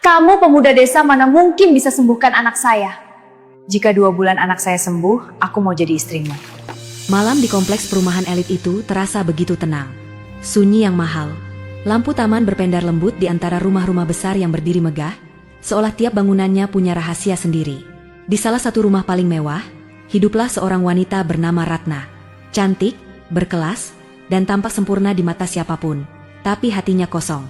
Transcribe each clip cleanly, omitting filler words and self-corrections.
Kamu pemuda desa mana mungkin bisa sembuhkan anak saya? Jika 2 bulan anak saya sembuh, aku mau jadi istrimu. Malam di kompleks perumahan elit itu terasa begitu tenang. Sunyi yang mahal. Lampu taman berpendar lembut di antara rumah-rumah besar yang berdiri megah, seolah tiap bangunannya punya rahasia sendiri. Di salah satu rumah paling mewah, hiduplah seorang wanita bernama Ratna. Cantik, berkelas, dan tampak sempurna di mata siapapun. Tapi hatinya kosong.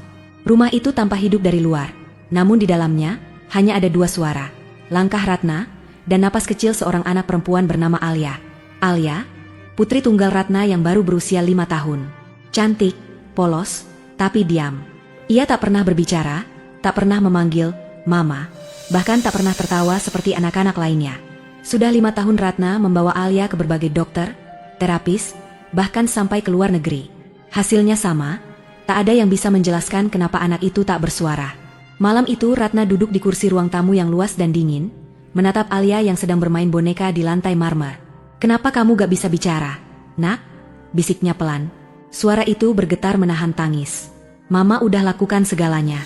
Rumah itu tampak hidup dari luar. Namun di dalamnya, hanya ada 2 suara. Langkah Ratna, dan napas kecil seorang anak perempuan bernama Alia. Alia, putri tunggal Ratna yang baru berusia 5 tahun. Cantik, polos, tapi diam. Ia tak pernah berbicara, tak pernah memanggil Mama, bahkan tak pernah tertawa seperti anak-anak lainnya. Sudah 5 tahun Ratna membawa Alia ke berbagai dokter, terapis, bahkan sampai ke luar negeri. Hasilnya sama, tak ada yang bisa menjelaskan kenapa anak itu tak bersuara. Malam itu Ratna duduk di kursi ruang tamu yang luas dan dingin, menatap Alia yang sedang bermain boneka di lantai marmer. "Kenapa kamu gak bisa bicara, Nak?" bisiknya pelan. Suara itu bergetar menahan tangis. "Mama udah lakukan segalanya."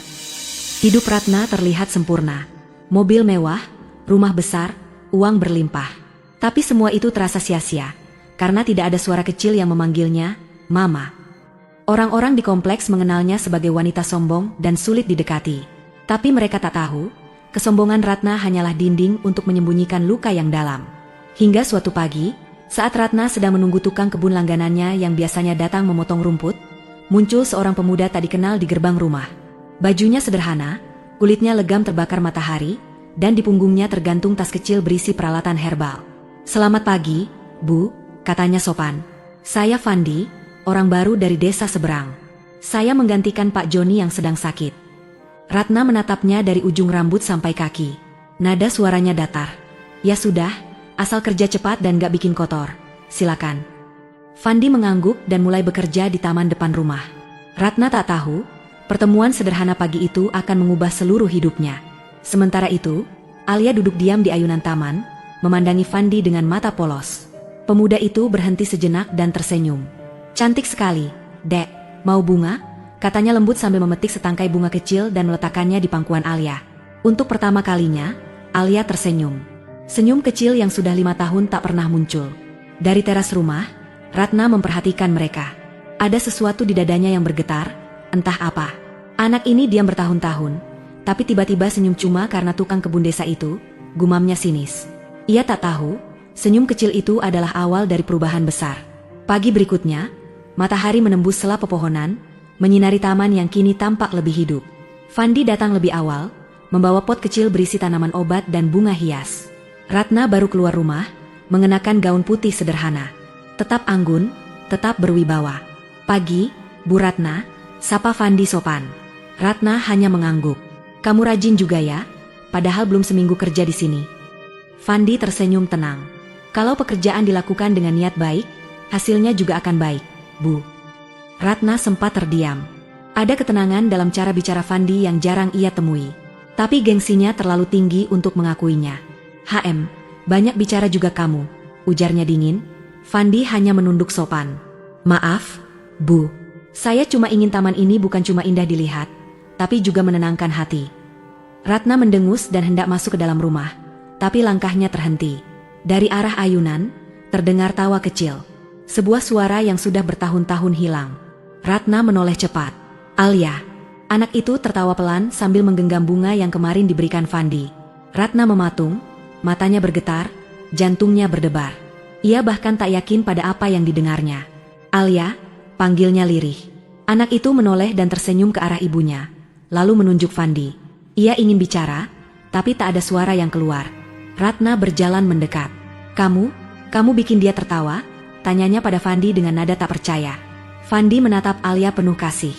Hidup Ratna terlihat sempurna. Mobil mewah, rumah besar, uang berlimpah. Tapi semua itu terasa sia-sia, karena tidak ada suara kecil yang memanggilnya, Mama. Orang-orang di kompleks mengenalnya sebagai wanita sombong dan sulit didekati. Tapi mereka tak tahu, kesombongan Ratna hanyalah dinding untuk menyembunyikan luka yang dalam. Hingga suatu pagi, saat Ratna sedang menunggu tukang kebun langganannya yang biasanya datang memotong rumput, muncul seorang pemuda tak dikenal di gerbang rumah. Bajunya sederhana, kulitnya legam terbakar matahari, dan di punggungnya tergantung tas kecil berisi peralatan herbal. "Selamat pagi, Bu," katanya sopan. "Saya Fandi, orang baru dari desa seberang. Saya menggantikan Pak Joni yang sedang sakit." Ratna menatapnya dari ujung rambut sampai kaki. Nada suaranya datar. "Ya sudah, asal kerja cepat dan gak bikin kotor. Silakan." Fandi mengangguk dan mulai bekerja di taman depan rumah. Ratna tak tahu, pertemuan sederhana pagi itu akan mengubah seluruh hidupnya. Sementara itu, Alia duduk diam di ayunan taman, memandangi Fandi dengan mata polos. Pemuda itu berhenti sejenak dan tersenyum. "Cantik sekali, Dek. Mau bunga?" katanya lembut sambil memetik setangkai bunga kecil dan meletakkannya di pangkuan Alia. Untuk pertama kalinya, Alia tersenyum. Senyum kecil yang sudah 5 tahun tak pernah muncul. Dari teras rumah, Ratna memperhatikan mereka. Ada sesuatu di dadanya yang bergetar, entah apa. Anak ini diam bertahun-tahun, tapi tiba-tiba senyum cuma karena tukang kebun desa itu, gumamnya sinis. Ia tak tahu, senyum kecil itu adalah awal dari perubahan besar. Pagi berikutnya, matahari menembus sela pepohonan, menyinari taman yang kini tampak lebih hidup. Fandi datang lebih awal, membawa pot kecil berisi tanaman obat dan bunga hias. Ratna baru keluar rumah, mengenakan gaun putih sederhana. Tetap anggun, tetap berwibawa. "Pagi, Bu Ratna," sapa Fandi sopan. Ratna hanya mengangguk. "Kamu rajin juga ya, padahal belum seminggu kerja di sini." Fandi tersenyum tenang. "Kalau pekerjaan dilakukan dengan niat baik, hasilnya juga akan baik, Bu." Ratna sempat terdiam. Ada ketenangan dalam cara bicara Fandi yang jarang ia temui. Tapi gengsinya terlalu tinggi untuk mengakuinya. Banyak bicara juga kamu," ujarnya dingin. Fandi hanya menunduk sopan. "Maaf, Bu. Saya cuma ingin taman ini bukan cuma indah dilihat, tapi juga menenangkan hati." Ratna mendengus dan hendak masuk ke dalam rumah. Tapi langkahnya terhenti. Dari arah ayunan, terdengar tawa kecil. Sebuah suara yang sudah bertahun-tahun hilang. Ratna menoleh cepat. "Alia." Anak itu tertawa pelan sambil menggenggam bunga yang kemarin diberikan Fandi. Ratna mematung, matanya bergetar, jantungnya berdebar. Ia bahkan tak yakin pada apa yang didengarnya. "Alia," panggilnya lirih. Anak itu menoleh dan tersenyum ke arah ibunya, lalu menunjuk Fandi. Ia ingin bicara, tapi tak ada suara yang keluar. Ratna berjalan mendekat. Kamu bikin dia tertawa?" tanyanya pada Fandi dengan nada tak percaya. Fandi menatap Alia penuh kasih.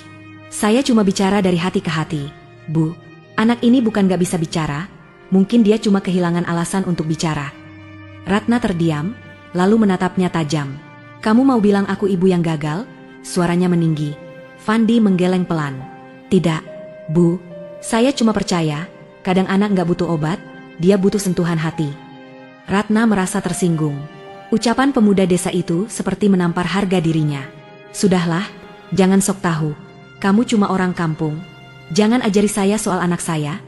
"Saya cuma bicara dari hati ke hati, Bu. Anak ini bukan gak bisa bicara, mungkin dia cuma kehilangan alasan untuk bicara." Ratna terdiam, lalu menatapnya tajam. "Kamu mau bilang aku ibu yang gagal?" suaranya meninggi. Fandi menggeleng pelan. "Tidak, Bu. Saya cuma percaya, kadang anak gak butuh obat, dia butuh sentuhan hati." Ratna merasa tersinggung. Ucapan pemuda desa itu seperti menampar harga dirinya. "Sudahlah, jangan sok tahu. Kamu cuma orang kampung. Jangan ajari saya soal anak saya,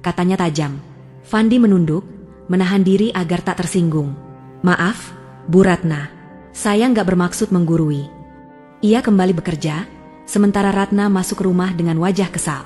katanya tajam. Fandi menunduk, menahan diri agar tak tersinggung. Maaf, Bu Ratna. Saya nggak bermaksud menggurui. Ia kembali bekerja, sementara Ratna masuk rumah dengan wajah kesal.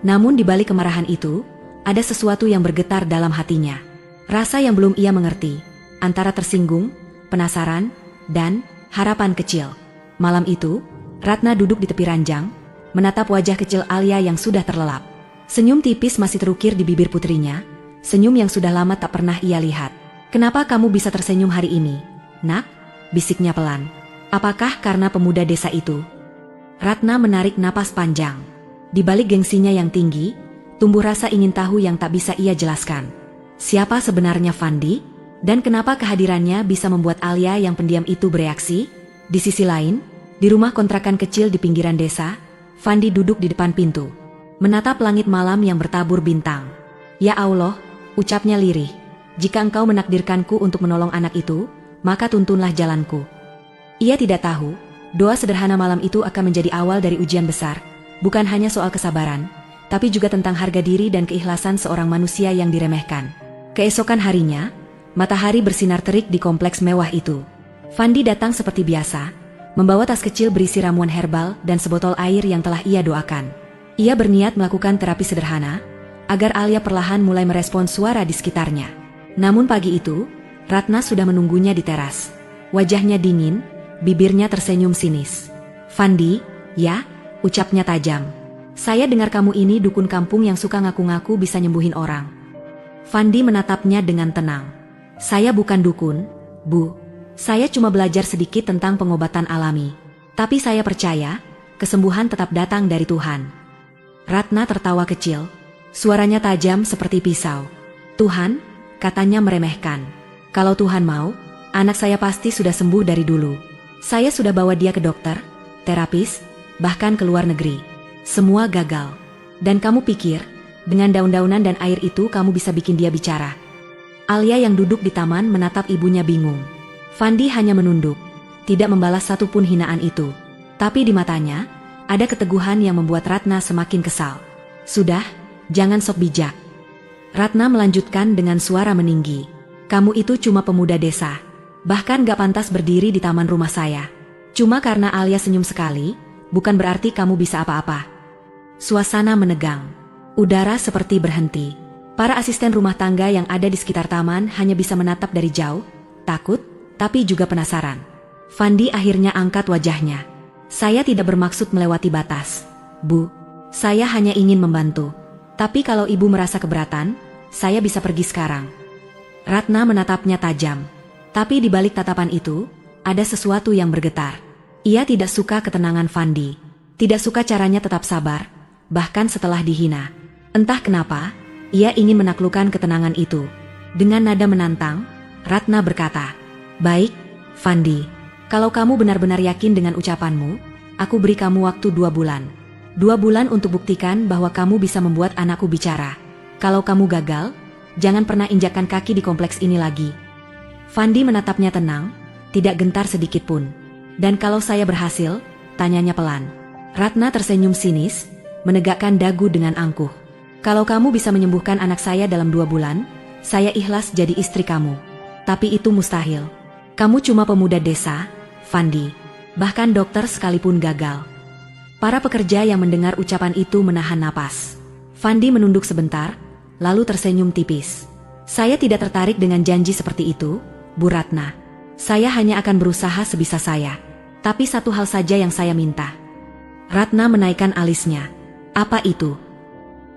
Namun di balik kemarahan itu, ada sesuatu yang bergetar dalam hatinya. Rasa yang belum ia mengerti, antara tersinggung, penasaran, dan harapan kecil. Malam itu, Ratna duduk di tepi ranjang, menatap wajah kecil Alia yang sudah terlelap. Senyum tipis masih terukir di bibir putrinya, senyum yang sudah lama tak pernah ia lihat. "Kenapa kamu bisa tersenyum hari ini, Nak?" bisiknya pelan. "Apakah karena pemuda desa itu?" Ratna menarik napas panjang. Di balik gengsinya yang tinggi, tumbuh rasa ingin tahu yang tak bisa ia jelaskan. Siapa sebenarnya Fandi? Dan kenapa kehadirannya bisa membuat Alia yang pendiam itu bereaksi? Di sisi lain, di rumah kontrakan kecil di pinggiran desa, Fandi duduk di depan pintu, menatap langit malam yang bertabur bintang. "Ya Allah," ucapnya lirih, "jika engkau menakdirkanku untuk menolong anak itu, maka tuntunlah jalanku." Ia tidak tahu, doa sederhana malam itu akan menjadi awal dari ujian besar, bukan hanya soal kesabaran, tapi juga tentang harga diri dan keikhlasan seorang manusia yang diremehkan. Keesokan harinya, matahari bersinar terik di kompleks mewah itu. Fandi datang seperti biasa, membawa tas kecil berisi ramuan herbal dan sebotol air yang telah ia doakan. Ia berniat melakukan terapi sederhana, agar Alia perlahan mulai merespons suara di sekitarnya. Namun pagi itu, Ratna sudah menunggunya di teras. Wajahnya dingin, bibirnya tersenyum sinis. "Fandi, ya?" ucapnya tajam. "Saya dengar kamu ini dukun kampung yang suka ngaku-ngaku bisa nyembuhin orang." Fandi menatapnya dengan tenang. "Saya bukan dukun, Bu. Saya cuma belajar sedikit tentang pengobatan alami. Tapi saya percaya, kesembuhan tetap datang dari Tuhan." Ratna tertawa kecil, suaranya tajam seperti pisau. "Tuhan?" katanya meremehkan. "Kalau Tuhan mau, anak saya pasti sudah sembuh dari dulu. Saya sudah bawa dia ke dokter, terapis, bahkan ke luar negeri. Semua gagal. Dan kamu pikir, dengan daun-daunan dan air itu kamu bisa bikin dia bicara?" Alia yang duduk di taman menatap ibunya bingung. Fandi hanya menunduk, tidak membalas satupun hinaan itu. Tapi di matanya, ada keteguhan yang membuat Ratna semakin kesal. "Sudah, jangan sok bijak." Ratna melanjutkan dengan suara meninggi. "Kamu itu cuma pemuda desa. Bahkan gak pantas berdiri di taman rumah saya. Cuma karena Alia senyum sekali, bukan berarti kamu bisa apa-apa." Suasana menegang. Udara seperti berhenti. Para asisten rumah tangga yang ada di sekitar taman hanya bisa menatap dari jauh, takut, tapi juga penasaran. Fandi akhirnya angkat wajahnya. "Saya tidak bermaksud melewati batas, Bu. Saya hanya ingin membantu. Tapi kalau ibu merasa keberatan, saya bisa pergi sekarang." Ratna menatapnya tajam. Tapi di balik tatapan itu, ada sesuatu yang bergetar. Ia tidak suka ketenangan Fandi. Tidak suka caranya tetap sabar, bahkan setelah dihina. Entah kenapa, ia ingin menaklukkan ketenangan itu. Dengan nada menantang, Ratna berkata, "Baik, Fandi. Kalau kamu benar-benar yakin dengan ucapanmu, aku beri kamu waktu 2 bulan. 2 bulan untuk buktikan bahwa kamu bisa membuat anakku bicara. Kalau kamu gagal, jangan pernah injakkan kaki di kompleks ini lagi." Fandi menatapnya tenang, tidak gentar sedikit pun. "Dan kalau saya berhasil?" tanyanya pelan. Ratna tersenyum sinis, menegakkan dagu dengan angkuh. "Kalau kamu bisa menyembuhkan anak saya dalam 2 bulan, saya ikhlas jadi istri kamu. Tapi itu mustahil. Kamu cuma pemuda desa, Fandi. Bahkan dokter sekalipun gagal." Para pekerja yang mendengar ucapan itu menahan napas. Fandi menunduk sebentar, lalu tersenyum tipis. "Saya tidak tertarik dengan janji seperti itu, Bu Ratna. Saya hanya akan berusaha sebisa saya. Tapi satu hal saja yang saya minta." Ratna menaikkan alisnya. "Apa itu?"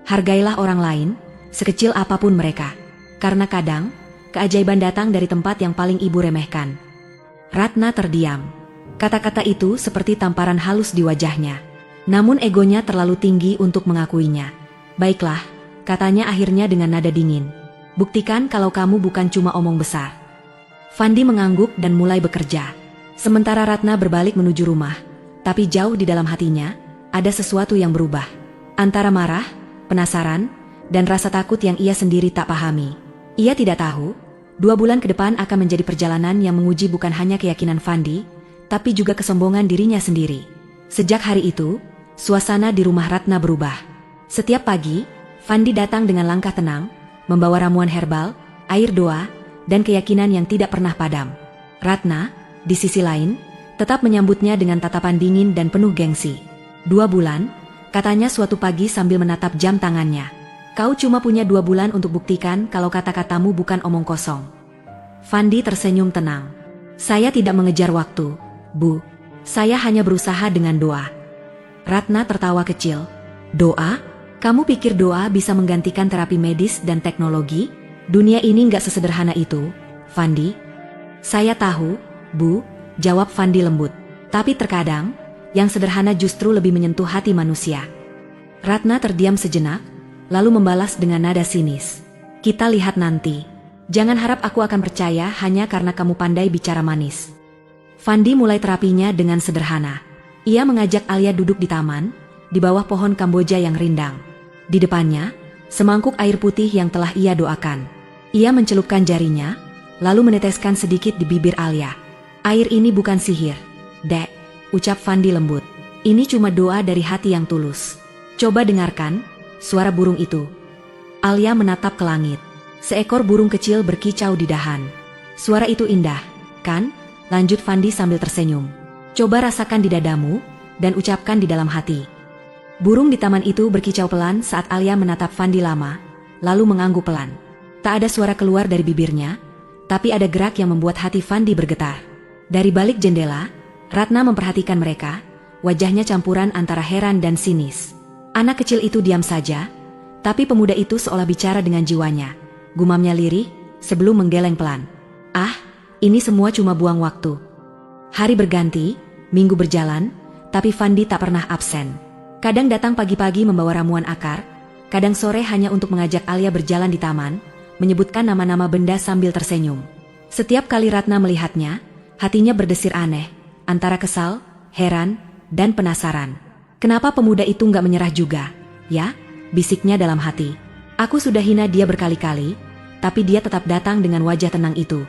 "Hargailah orang lain, sekecil apapun mereka. Karena kadang, keajaiban datang dari tempat yang paling ibu remehkan." Ratna terdiam. Kata-kata itu seperti tamparan halus di wajahnya. Namun egonya terlalu tinggi untuk mengakuinya. "Baiklah," katanya akhirnya dengan nada dingin. "Buktikan kalau kamu bukan cuma omong besar." Fandi mengangguk dan mulai bekerja. Sementara Ratna berbalik menuju rumah, tapi jauh di dalam hatinya, ada sesuatu yang berubah. Antara marah, penasaran, dan rasa takut yang ia sendiri tak pahami. Ia tidak tahu, 2 bulan ke depan akan menjadi perjalanan yang menguji bukan hanya keyakinan Fandi, tapi juga kesombongan dirinya sendiri. Sejak hari itu, suasana di rumah Ratna berubah. Setiap pagi, Fandi datang dengan langkah tenang, membawa ramuan herbal, air doa, dan keyakinan yang tidak pernah padam. Ratna, di sisi lain, tetap menyambutnya dengan tatapan dingin dan penuh gengsi. 2 bulan, katanya suatu pagi sambil menatap jam tangannya. Kau cuma punya 2 bulan untuk buktikan kalau kata-katamu bukan omong kosong. Fandi tersenyum tenang. Saya tidak mengejar waktu, Bu. Saya hanya berusaha dengan doa. Ratna tertawa kecil. Doa? Kamu pikir doa bisa menggantikan terapi medis dan teknologi? Dunia ini nggak sesederhana itu, Fandi. Saya tahu, Bu, jawab Fandi lembut. Tapi terkadang, yang sederhana justru lebih menyentuh hati manusia. Ratna terdiam sejenak, lalu membalas dengan nada sinis. Kita lihat nanti. Jangan harap aku akan percaya hanya karena kamu pandai bicara manis. Fandi mulai terapinya dengan sederhana. Ia mengajak Alia duduk di taman, di bawah pohon Kamboja yang rindang. Di depannya, semangkuk air putih yang telah ia doakan. Ia mencelupkan jarinya, lalu meneteskan sedikit di bibir Alia. Air ini bukan sihir, Dek, ucap Fandi lembut. Ini cuma doa dari hati yang tulus. Coba dengarkan, suara burung itu. Alia menatap ke langit. Seekor burung kecil berkicau di dahan. Suara itu indah, kan? Lanjut Fandi sambil tersenyum. Coba rasakan di dadamu, dan ucapkan di dalam hati. Burung di taman itu berkicau pelan saat Alia menatap Fandi lama, lalu mengangguk pelan. Tak ada suara keluar dari bibirnya, tapi ada gerak yang membuat hati Fandi bergetar. Dari balik jendela, Ratna memperhatikan mereka, wajahnya campuran antara heran dan sinis. Anak kecil itu diam saja, tapi pemuda itu seolah bicara dengan jiwanya. Gumamnya lirih, sebelum menggeleng pelan. Ah, ini semua cuma buang waktu. Hari berganti, minggu berjalan, tapi Fandi tak pernah absen. Kadang datang pagi-pagi membawa ramuan akar, kadang sore hanya untuk mengajak Alia berjalan di taman, menyebutkan nama-nama benda sambil tersenyum. Setiap kali Ratna melihatnya, hatinya berdesir aneh, antara kesal, heran, dan penasaran. Kenapa pemuda itu nggak menyerah juga? Ya, bisiknya dalam hati. Aku sudah hina dia berkali-kali, tapi dia tetap datang dengan wajah tenang itu.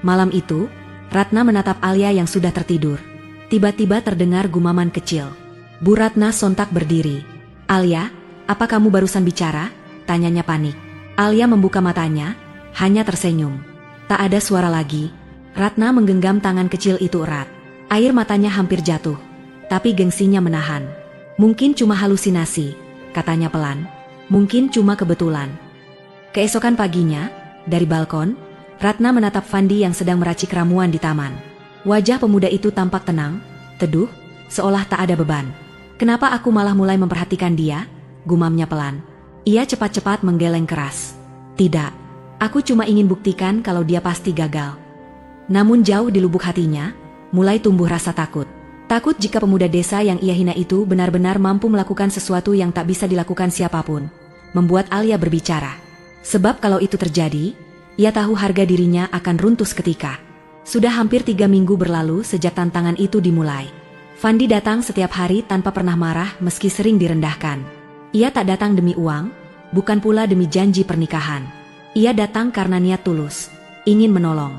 Malam itu, Ratna menatap Alia yang sudah tertidur. Tiba-tiba terdengar gumaman kecil. Bu Ratna sontak berdiri. Alia, apa kamu barusan bicara? Tanyanya panik. Alia membuka matanya, hanya tersenyum. Tak ada suara lagi. Ratna menggenggam tangan kecil itu erat. Air matanya hampir jatuh, tapi gengsinya menahan. Mungkin cuma halusinasi, katanya pelan. Mungkin cuma kebetulan. Keesokan paginya, dari balkon, Ratna menatap Fandi yang sedang meracik ramuan di taman. Wajah pemuda itu tampak tenang, teduh, seolah tak ada beban. Kenapa aku malah mulai memperhatikan dia? Gumamnya pelan. Ia cepat-cepat menggeleng keras. Tidak, aku cuma ingin buktikan kalau dia pasti gagal. Namun jauh di lubuk hatinya, mulai tumbuh rasa takut. Takut jika pemuda desa yang ia hina itu benar-benar mampu melakukan sesuatu yang tak bisa dilakukan siapapun. Membuat Alia berbicara. Sebab kalau itu terjadi, ia tahu harga dirinya akan runtuh seketika. Sudah hampir 3 minggu berlalu sejak tantangan itu dimulai. Fandi datang setiap hari tanpa pernah marah meski sering direndahkan. Ia tak datang demi uang, bukan pula demi janji pernikahan. Ia datang karena niat tulus, ingin menolong.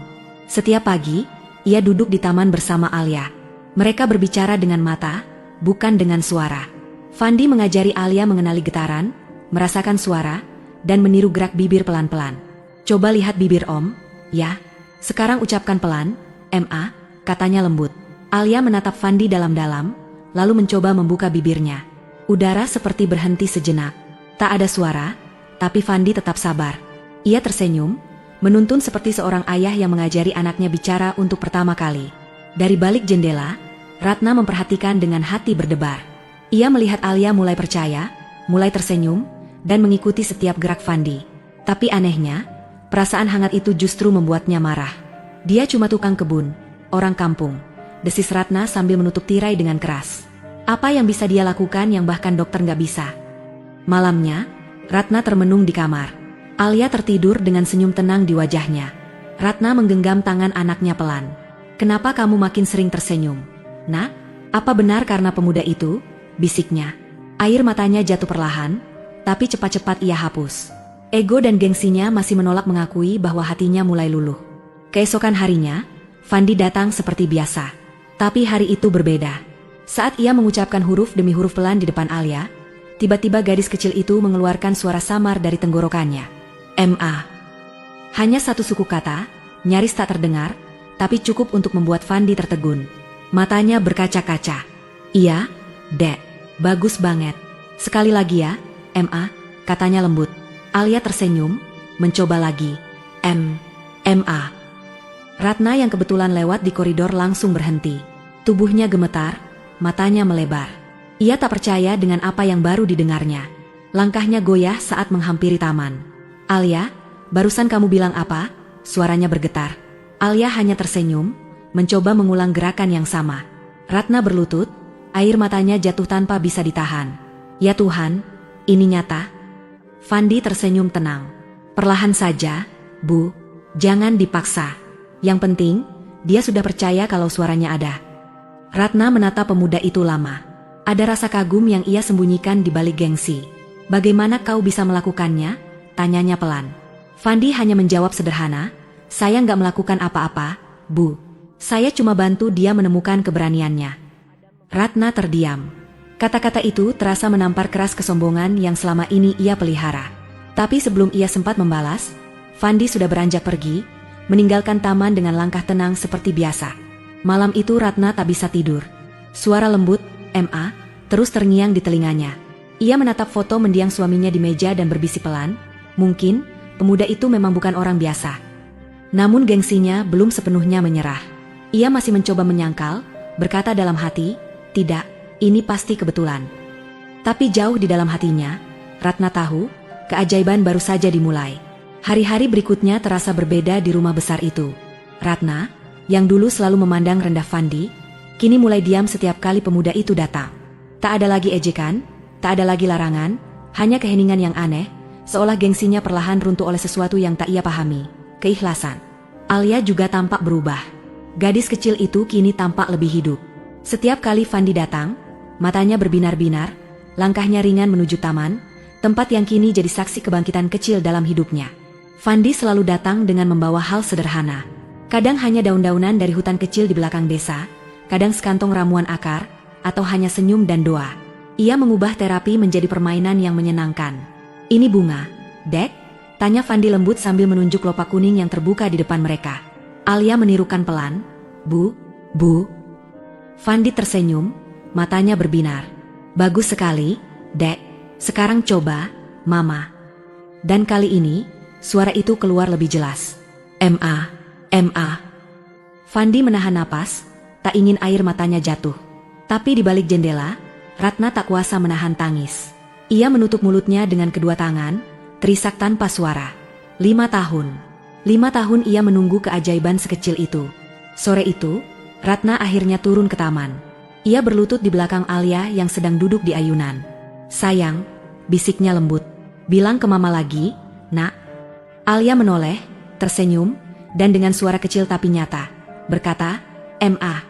Setiap pagi, ia duduk di taman bersama Alia. Mereka berbicara dengan mata, bukan dengan suara. Fandi mengajari Alia mengenali getaran, merasakan suara, dan meniru gerak bibir pelan-pelan. Coba lihat bibir Om, ya. Sekarang ucapkan pelan, M.A., katanya lembut. Alia menatap Fandi dalam-dalam, lalu mencoba membuka bibirnya. Udara seperti berhenti sejenak. Tak ada suara, tapi Fandi tetap sabar. Ia tersenyum, menuntun seperti seorang ayah yang mengajari anaknya bicara untuk pertama kali. Dari balik jendela, Ratna memperhatikan dengan hati berdebar. Ia melihat Alia mulai percaya, mulai tersenyum, dan mengikuti setiap gerak Fandi. Tapi anehnya, perasaan hangat itu justru membuatnya marah. Dia cuma tukang kebun, orang kampung. Desis Ratna sambil menutup tirai dengan keras. Apa yang bisa dia lakukan yang bahkan dokter nggak bisa? Malamnya, Ratna termenung di kamar. Alia tertidur dengan senyum tenang di wajahnya. Ratna menggenggam tangan anaknya pelan. Kenapa kamu makin sering tersenyum? Nak, apa benar karena pemuda itu? Bisiknya. Air matanya jatuh perlahan, tapi cepat-cepat ia hapus. Ego dan gengsinya masih menolak mengakui bahwa hatinya mulai luluh. Keesokan harinya, Fandi datang seperti biasa. Tapi hari itu berbeda. Saat ia mengucapkan huruf demi huruf pelan di depan Alia, Tiba-tiba gadis kecil itu mengeluarkan suara samar dari tenggorokannya. "Ma." Hanya satu suku kata, nyaris tak terdengar, tapi cukup untuk membuat Fandi tertegun. Matanya berkaca-kaca. "Iya, Dek. Bagus banget. Sekali lagi ya, Ma," katanya lembut. Alia tersenyum, mencoba lagi. Ma." Ratna yang kebetulan lewat di koridor langsung berhenti. Tubuhnya gemetar, matanya melebar. Ia tak percaya dengan apa yang baru didengarnya. Langkahnya goyah saat menghampiri taman. "Alia, barusan kamu bilang apa?" Suaranya bergetar. Alia hanya tersenyum, mencoba mengulang gerakan yang sama. Ratna berlutut, air matanya jatuh tanpa bisa ditahan. "Ya Tuhan, ini nyata." Fandi tersenyum tenang. "Perlahan saja, Bu, jangan dipaksa. Yang penting, dia sudah percaya kalau suaranya ada." Ratna menatap pemuda itu lama. Ada rasa kagum yang ia sembunyikan di balik gengsi. "Bagaimana kau bisa melakukannya?" tanyanya pelan. Fandi hanya menjawab sederhana, "Saya nggak melakukan apa-apa, Bu. Saya cuma bantu dia menemukan keberaniannya." Ratna terdiam. Kata-kata itu terasa menampar keras kesombongan yang selama ini ia pelihara. Tapi sebelum ia sempat membalas, Fandi sudah beranjak pergi, meninggalkan taman dengan langkah tenang seperti biasa. Malam itu Ratna tak bisa tidur. Suara lembut, "Ma," terus terngiang di telinganya. Ia menatap foto mendiang suaminya di meja dan berbisik pelan, mungkin pemuda itu memang bukan orang biasa. Namun gengsinya belum sepenuhnya menyerah. Ia masih mencoba menyangkal, berkata dalam hati, "Tidak, ini pasti kebetulan." Tapi jauh di dalam hatinya, Ratna tahu, keajaiban baru saja dimulai. Hari-hari berikutnya terasa berbeda di rumah besar itu. Ratna, yang dulu selalu memandang rendah Fandi, kini mulai diam setiap kali pemuda itu datang. Tak ada lagi ejekan, tak ada lagi larangan, hanya keheningan yang aneh, seolah gengsinya perlahan runtuh oleh sesuatu yang tak ia pahami, keikhlasan. Alia juga tampak berubah. Gadis kecil itu kini tampak lebih hidup. Setiap kali Fandi datang, matanya berbinar-binar, langkahnya ringan menuju taman, tempat yang kini jadi saksi kebangkitan kecil dalam hidupnya. Fandi selalu datang dengan membawa hal sederhana. Kadang hanya daun-daunan dari hutan kecil di belakang desa, kadang sekantong ramuan akar, atau hanya senyum dan doa. Ia mengubah terapi menjadi permainan yang menyenangkan. "Ini bunga, Dek?" tanya Fandi lembut sambil menunjuk kelopak kuning yang terbuka di depan mereka. Alia menirukan pelan, Bu." Fandi tersenyum, matanya berbinar. "Bagus sekali, Dek. Sekarang coba, Mama." Dan kali ini, suara itu keluar lebih jelas. Ma. Fandi menahan napas, tak ingin air matanya jatuh. Tapi di balik jendela, Ratna tak kuasa menahan tangis. Ia menutup mulutnya dengan kedua tangan, terisak tanpa suara. 5 tahun. 5 tahun ia menunggu keajaiban sekecil itu. Sore itu, Ratna akhirnya turun ke taman. Ia berlutut di belakang Alia yang sedang duduk di ayunan. "Sayang," bisiknya lembut. "Bilang ke Mama lagi, Nak." Alia menoleh, tersenyum, dan dengan suara kecil tapi nyata, berkata, Ma.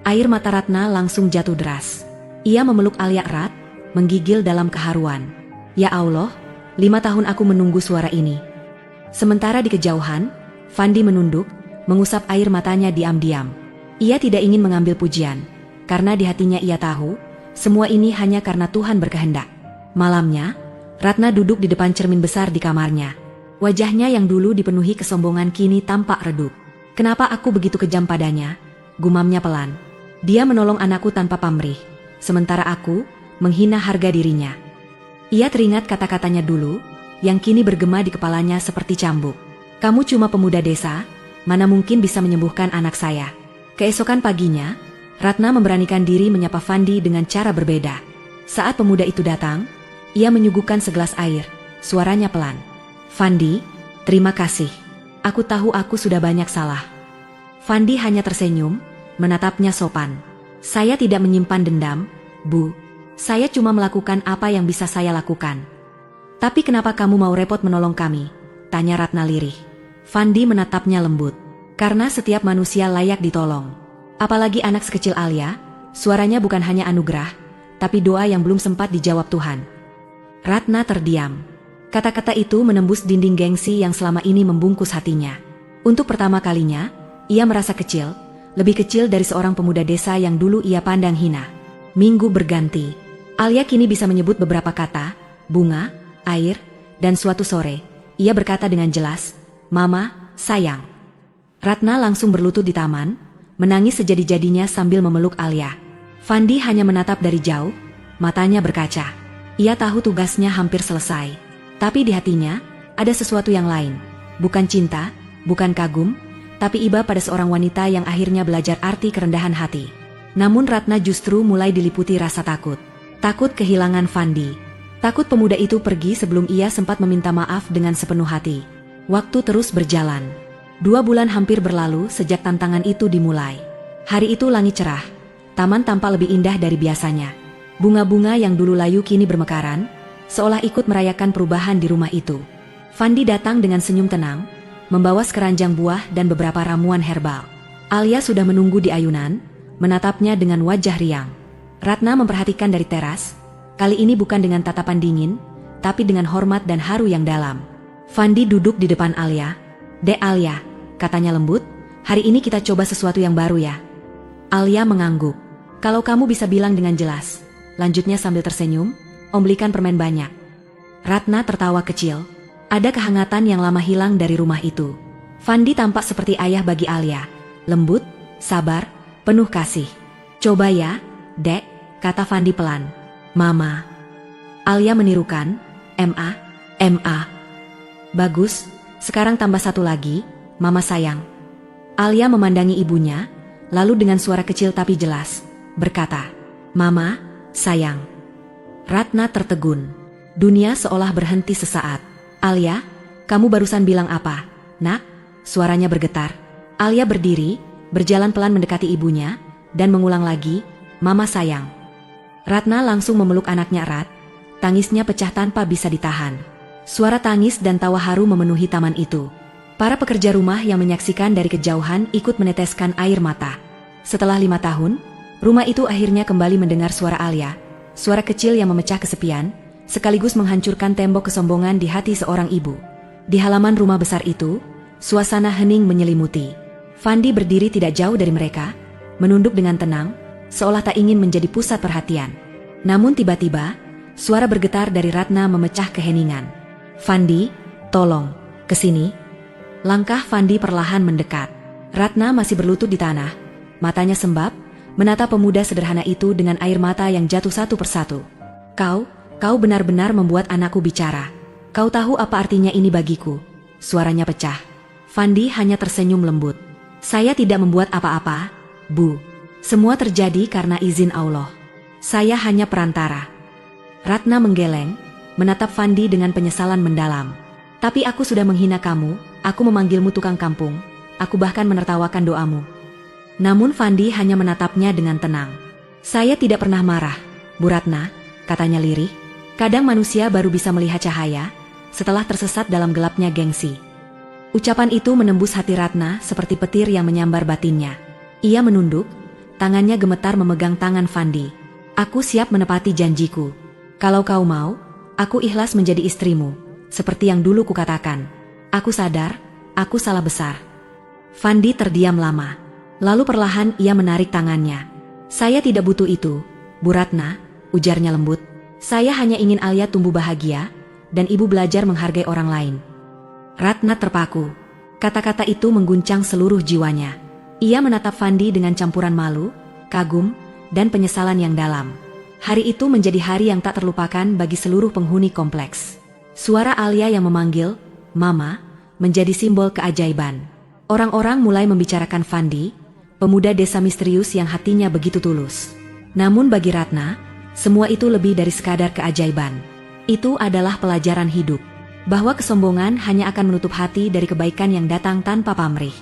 Air mata Ratna langsung jatuh deras. Ia memeluk Alia erat, menggigil dalam keharuan. "Ya Allah, 5 tahun aku menunggu suara ini." Sementara di kejauhan, Fandi menunduk, mengusap air matanya diam-diam. Ia tidak ingin mengambil pujian, karena di hatinya ia tahu, semua ini hanya karena Tuhan berkehendak. Malamnya, Ratna duduk di depan cermin besar di kamarnya. Wajahnya yang dulu dipenuhi kesombongan kini tampak redup. "Kenapa aku begitu kejam padanya?" gumamnya pelan. "Dia menolong anakku tanpa pamrih, sementara aku menghina harga dirinya." Ia teringat kata-katanya dulu, yang kini bergema di kepalanya seperti cambuk. "Kamu cuma pemuda desa, mana mungkin bisa menyembuhkan anak saya." Keesokan paginya, Ratna memberanikan diri menyapa Fandi dengan cara berbeda. Saat pemuda itu datang, ia menyuguhkan segelas air, suaranya pelan. "Fandi, terima kasih. Aku tahu aku sudah banyak salah." Fandi hanya tersenyum, menatapnya sopan. "Saya tidak menyimpan dendam, Bu. Saya cuma melakukan apa yang bisa saya lakukan." "Tapi kenapa kamu mau repot menolong kami?" tanya Ratna lirih. Fandi menatapnya lembut. "Karena setiap manusia layak ditolong. Apalagi anak sekecil Alia, suaranya bukan hanya anugerah, tapi doa yang belum sempat dijawab Tuhan." Ratna terdiam. Kata-kata itu menembus dinding gengsi yang selama ini membungkus hatinya. Untuk pertama kalinya, ia merasa kecil, lebih kecil dari seorang pemuda desa yang dulu ia pandang hina. Minggu berganti. Alia kini bisa menyebut beberapa kata, bunga, air, dan suatu sore, ia berkata dengan jelas, "Mama, sayang." Ratna langsung berlutut di taman, menangis sejadi-jadinya sambil memeluk Alia. Fandi hanya menatap dari jauh, matanya berkaca. Ia tahu tugasnya hampir selesai. Tapi di hatinya, ada sesuatu yang lain. Bukan cinta, bukan kagum, tapi iba pada seorang wanita yang akhirnya belajar arti kerendahan hati. Namun Ratna justru mulai diliputi rasa takut. Takut kehilangan Fandi. Takut pemuda itu pergi sebelum ia sempat meminta maaf dengan sepenuh hati. Waktu terus berjalan. 2 bulan hampir berlalu sejak tantangan itu dimulai. Hari itu langit cerah. Taman tampak lebih indah dari biasanya. Bunga-bunga yang dulu layu kini bermekaran, seolah ikut merayakan perubahan di rumah itu. Fandi datang dengan senyum tenang, membawa sekeranjang buah dan beberapa ramuan herbal. Alia sudah menunggu di ayunan, menatapnya dengan wajah riang. Ratna memperhatikan dari teras, kali ini bukan dengan tatapan dingin, tapi dengan hormat dan haru yang dalam. Fandi duduk di depan Alia. "Dek Alia," katanya lembut, "hari ini kita coba sesuatu yang baru ya." Alia mengangguk. "Kalau kamu bisa bilang dengan jelas," lanjutnya sambil tersenyum, "Om belikan permen banyak." Ratna tertawa kecil. Ada kehangatan yang lama hilang dari rumah itu. Fandi tampak seperti ayah bagi Alia. Lembut, sabar, penuh kasih. "Coba ya, Dek," kata Fandi pelan. "Mama." Alia menirukan, "Ma, Ma." "Bagus, sekarang tambah satu lagi, Mama sayang." Alia memandangi ibunya, lalu dengan suara kecil tapi jelas, berkata, "Mama, sayang." Ratna tertegun. Dunia seolah berhenti sesaat. "Alia, kamu barusan bilang apa, Nak?" Suaranya bergetar. Alia berdiri, berjalan pelan mendekati ibunya, dan mengulang lagi, "Mama sayang." Ratna langsung memeluk anaknya erat, tangisnya pecah tanpa bisa ditahan. Suara tangis dan tawa haru memenuhi taman itu. Para pekerja rumah yang menyaksikan dari kejauhan ikut meneteskan air mata. Setelah 5 tahun, rumah itu akhirnya kembali mendengar suara Alia, suara kecil yang memecah kesepian, sekaligus menghancurkan tembok kesombongan di hati seorang ibu. Di halaman rumah besar itu, suasana hening menyelimuti. Fandi berdiri tidak jauh dari mereka, menunduk dengan tenang, seolah tak ingin menjadi pusat perhatian. Namun tiba-tiba, suara bergetar dari Ratna memecah keheningan. "Fandi, tolong, kesini." Langkah Fandi perlahan mendekat. Ratna masih berlutut di tanah, matanya sembab, menatap pemuda sederhana itu dengan air mata yang jatuh satu persatu. Kau benar-benar membuat anakku bicara. Kau tahu apa artinya ini bagiku?" Suaranya pecah. Fandi hanya tersenyum lembut. "Saya tidak membuat apa-apa, Bu. Semua terjadi karena izin Allah. Saya hanya perantara." Ratna menggeleng, menatap Fandi dengan penyesalan mendalam. "Tapi aku sudah menghina kamu, aku memanggilmu tukang kampung, aku bahkan menertawakan doamu." Namun Fandi hanya menatapnya dengan tenang. "Saya tidak pernah marah, Bu Ratna," katanya lirih. "Kadang manusia baru bisa melihat cahaya, setelah tersesat dalam gelapnya gengsi." Ucapan itu menembus hati Ratna seperti petir yang menyambar batinnya. Ia menunduk, tangannya gemetar memegang tangan Fandi. "Aku siap menepati janjiku. Kalau kau mau, aku ikhlas menjadi istrimu, seperti yang dulu kukatakan. Aku sadar, aku salah besar." Fandi terdiam lama. Lalu perlahan ia menarik tangannya. "Saya tidak butuh itu, Bu Ratna," ujarnya lembut. "Saya hanya ingin Alia tumbuh bahagia, dan ibu belajar menghargai orang lain." Ratna terpaku. Kata-kata itu mengguncang seluruh jiwanya. Ia menatap Fandi dengan campuran malu, kagum, dan penyesalan yang dalam. Hari itu menjadi hari yang tak terlupakan bagi seluruh penghuni kompleks. Suara Alia yang memanggil, "Mama," menjadi simbol keajaiban. Orang-orang mulai membicarakan Fandi, pemuda desa misterius yang hatinya begitu tulus. Namun bagi Ratna, semua itu lebih dari sekadar keajaiban. Itu adalah pelajaran hidup, bahwa kesombongan hanya akan menutup hati dari kebaikan yang datang tanpa pamrih.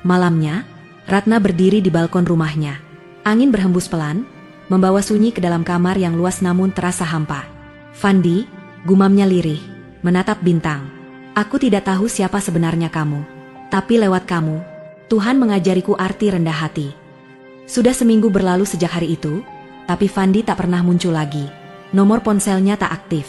Malamnya, Ratna berdiri di balkon rumahnya. Angin berhembus pelan, membawa sunyi ke dalam kamar yang luas namun terasa hampa. "Fandi," gumamnya lirih, menatap bintang. "Aku tidak tahu siapa sebenarnya kamu. Tapi lewat kamu, Tuhan mengajariku arti rendah hati." Sudah seminggu berlalu sejak hari itu, tapi Fandi tak pernah muncul lagi. Nomor ponselnya tak aktif.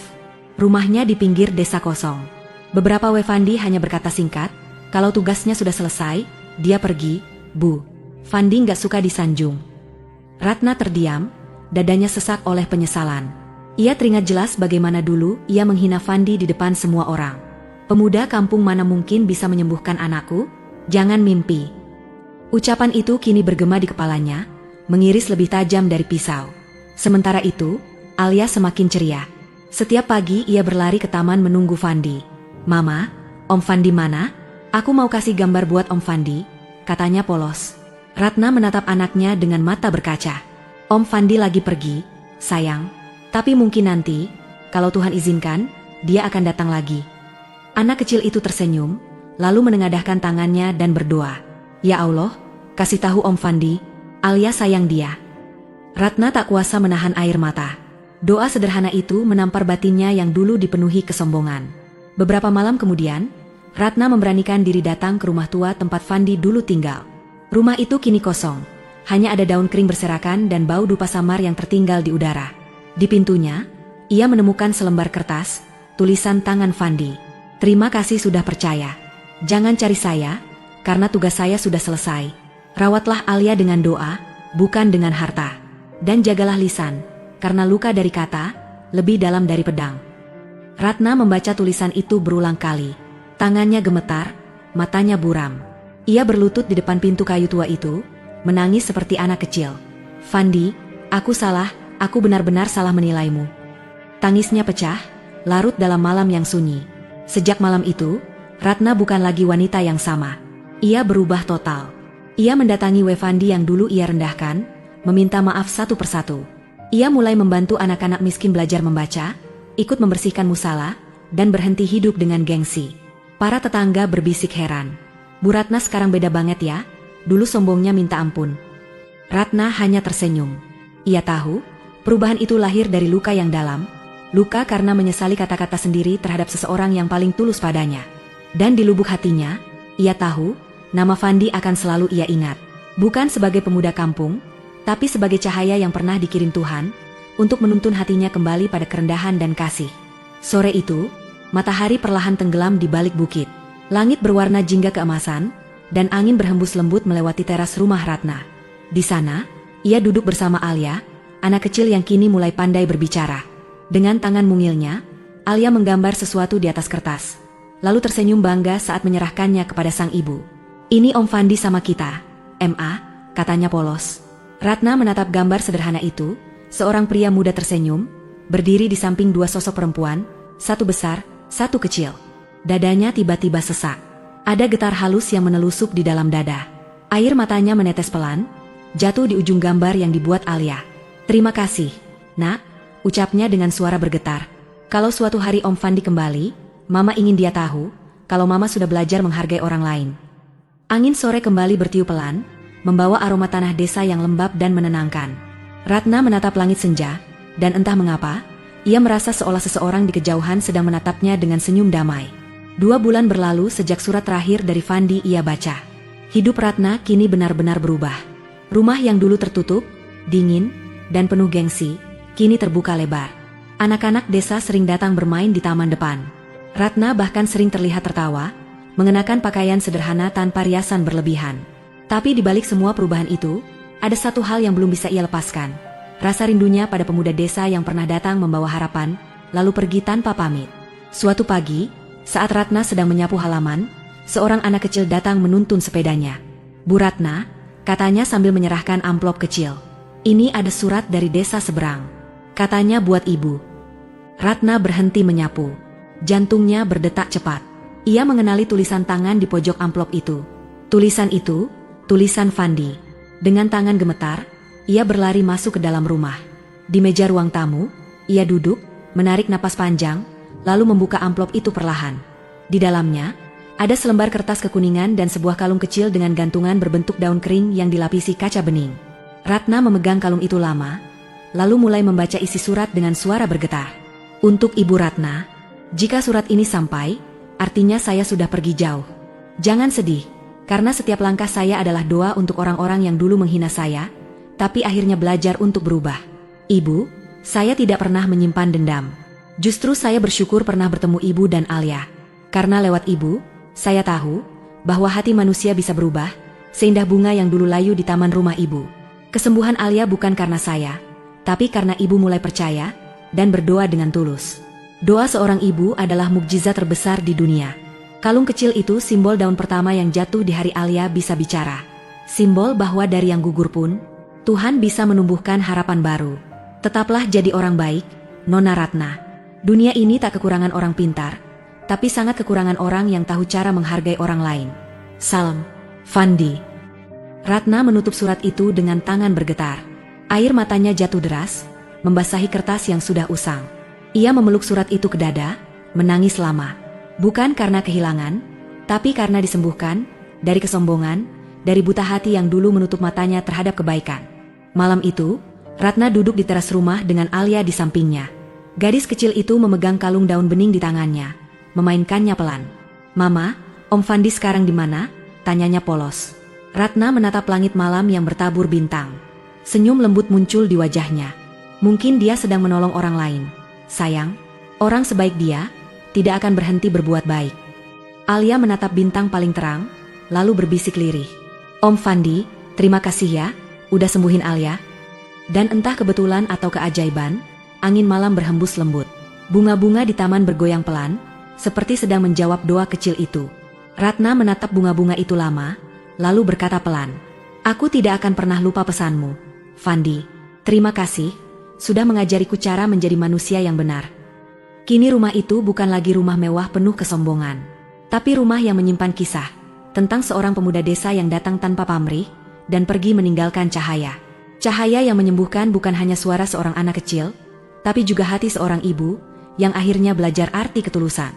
Rumahnya di pinggir desa kosong. Beberapa Fandi hanya berkata singkat, kalau tugasnya sudah selesai, dia pergi, Bu. Fandi nggak suka disanjung. Ratna terdiam, dadanya sesak oleh penyesalan. Ia teringat jelas bagaimana dulu ia menghina Fandi di depan semua orang. Pemuda kampung mana mungkin bisa menyembuhkan anakku? Jangan mimpi. Ucapan itu kini bergema di kepalanya, mengiris lebih tajam dari pisau. Sementara itu, Alia semakin ceria. Setiap pagi ia berlari ke taman menunggu Fandi. "Mama, Om Fandi mana? Aku mau kasih gambar buat Om Fandi," katanya polos. Ratna menatap anaknya dengan mata berkaca. "Om Fandi lagi pergi, sayang. Tapi mungkin nanti, kalau Tuhan izinkan, dia akan datang lagi." Anak kecil itu tersenyum, lalu menengadahkan tangannya dan berdoa. "Ya Allah, kasih tahu Om Fandi, Alia sayang dia." Ratna tak kuasa menahan air mata. Doa sederhana itu menampar batinnya yang dulu dipenuhi kesombongan. Beberapa malam kemudian, Ratna memberanikan diri datang ke rumah tua tempat Fandi dulu tinggal. Rumah itu kini kosong. Hanya ada daun kering berserakan dan bau dupa samar yang tertinggal di udara. Di pintunya, ia menemukan selembar kertas, tulisan tangan Fandi. "Terima kasih sudah percaya. Jangan cari saya, karena tugas saya sudah selesai. Rawatlah Alia dengan doa, bukan dengan harta. Dan jagalah lisan, karena luka dari kata, lebih dalam dari pedang." Ratna membaca tulisan itu berulang kali. Tangannya gemetar, matanya buram. Ia berlutut di depan pintu kayu tua itu, menangis seperti anak kecil. "Fandi, aku salah, aku benar-benar salah menilaimu." Tangisnya pecah, larut dalam malam yang sunyi. Sejak malam itu, Ratna bukan lagi wanita yang sama. Ia berubah total. Ia mendatangi Fandi yang dulu ia rendahkan, meminta maaf satu persatu. Ia mulai membantu anak-anak miskin belajar membaca, ikut membersihkan musala, dan berhenti hidup dengan gengsi. Para tetangga berbisik heran. "Bu Ratna sekarang beda banget ya, dulu sombongnya minta ampun." Ratna hanya tersenyum. Ia tahu, perubahan itu lahir dari luka yang dalam, luka karena menyesali kata-kata sendiri terhadap seseorang yang paling tulus padanya. Dan di lubuk hatinya, ia tahu, nama Fandi akan selalu ia ingat. Bukan sebagai pemuda kampung, tapi sebagai cahaya yang pernah dikirim Tuhan, untuk menuntun hatinya kembali pada kerendahan dan kasih. Sore itu, matahari perlahan tenggelam di balik bukit. Langit berwarna jingga keemasan, dan angin berhembus lembut melewati teras rumah Ratna. Di sana, ia duduk bersama Alia, anak kecil yang kini mulai pandai berbicara. Dengan tangan mungilnya, Alia menggambar sesuatu di atas kertas, lalu tersenyum bangga saat menyerahkannya kepada sang ibu. "Ini Om Fandi sama kita, Ma," katanya polos. Ratna menatap gambar sederhana itu, seorang pria muda tersenyum, berdiri di samping dua sosok perempuan, satu besar, satu kecil. Dadanya tiba-tiba sesak. Ada getar halus yang menelusup di dalam dada. Air matanya menetes pelan, jatuh di ujung gambar yang dibuat Alia. "Terima kasih, Nak," ucapnya dengan suara bergetar. "Kalau suatu hari Om Fandi kembali, Mama ingin dia tahu, kalau Mama sudah belajar menghargai orang lain." Angin sore kembali bertiup pelan, membawa aroma tanah desa yang lembab dan menenangkan. Ratna menatap langit senja, dan entah mengapa, ia merasa seolah seseorang di kejauhan sedang menatapnya dengan senyum damai. 2 bulan berlalu sejak surat terakhir dari Fandi ia baca. Hidup Ratna kini benar-benar berubah. Rumah yang dulu tertutup, dingin, dan penuh gengsi, kini terbuka lebar. Anak-anak desa sering datang bermain di taman depan. Ratna bahkan sering terlihat tertawa, mengenakan pakaian sederhana tanpa riasan berlebihan. Tapi di balik semua perubahan itu, ada satu hal yang belum bisa ia lepaskan. Rasa rindunya pada pemuda desa yang pernah datang membawa harapan, lalu pergi tanpa pamit. Suatu pagi, saat Ratna sedang menyapu halaman, seorang anak kecil datang menuntun sepedanya. "Bu Ratna," katanya sambil menyerahkan amplop kecil. "Ini ada surat dari desa seberang. Katanya buat ibu." Ratna berhenti menyapu. Jantungnya berdetak cepat. Ia mengenali tulisan tangan di pojok amplop itu. Tulisan itu, tulisan Fandi. Dengan tangan gemetar, ia berlari masuk ke dalam rumah. Di meja ruang tamu, ia duduk, menarik napas panjang, lalu membuka amplop itu perlahan. Di dalamnya, ada selembar kertas kekuningan dan sebuah kalung kecil dengan gantungan berbentuk daun kering yang dilapisi kaca bening. Ratna memegang kalung itu lama, lalu mulai membaca isi surat dengan suara bergetar. "Untuk Ibu Ratna, jika surat ini sampai, artinya saya sudah pergi jauh. Jangan sedih. Karena setiap langkah saya adalah doa untuk orang-orang yang dulu menghina saya, tapi akhirnya belajar untuk berubah. Ibu, saya tidak pernah menyimpan dendam. Justru saya bersyukur pernah bertemu Ibu dan Alia. Karena lewat Ibu, saya tahu bahwa hati manusia bisa berubah, seindah bunga yang dulu layu di taman rumah Ibu. Kesembuhan Alia bukan karena saya, tapi karena Ibu mulai percaya, dan berdoa dengan tulus. Doa seorang ibu adalah mukjizat terbesar di dunia. Kalung kecil itu simbol daun pertama yang jatuh di hari Alia bisa bicara. Simbol bahwa dari yang gugur pun, Tuhan bisa menumbuhkan harapan baru. Tetaplah jadi orang baik, Nona Ratna. Dunia ini tak kekurangan orang pintar, tapi sangat kekurangan orang yang tahu cara menghargai orang lain. Salam, Fandi. Ratna menutup surat itu dengan tangan bergetar. Air matanya jatuh deras, membasahi kertas yang sudah usang. Ia memeluk surat itu ke dada, menangis lama. Bukan karena kehilangan, tapi karena disembuhkan, dari kesombongan, dari buta hati yang dulu menutup matanya terhadap kebaikan. Malam itu, Ratna duduk di teras rumah dengan Alia di sampingnya. Gadis kecil itu memegang kalung daun bening di tangannya, memainkannya pelan. "Mama, Om Fandi sekarang di mana?" tanyanya polos. Ratna menatap langit malam yang bertabur bintang. Senyum lembut muncul di wajahnya. Mungkin dia sedang menolong orang lain. Sayang, orang sebaik dia tidak akan berhenti berbuat baik. Alia menatap bintang paling terang, lalu berbisik lirih. "Om Fandi, terima kasih ya, udah sembuhin Alia." Dan entah kebetulan atau keajaiban, angin malam berhembus lembut. Bunga-bunga di taman bergoyang pelan, seperti sedang menjawab doa kecil itu. Ratna menatap bunga-bunga itu lama, lalu berkata pelan, "Aku tidak akan pernah lupa pesanmu, Fandi. Terima kasih, sudah mengajariku cara menjadi manusia yang benar." Kini rumah itu bukan lagi rumah mewah penuh kesombongan, tapi rumah yang menyimpan kisah tentang seorang pemuda desa yang datang tanpa pamrih dan pergi meninggalkan cahaya. Cahaya yang menyembuhkan bukan hanya suara seorang anak kecil, tapi juga hati seorang ibu yang akhirnya belajar arti ketulusan.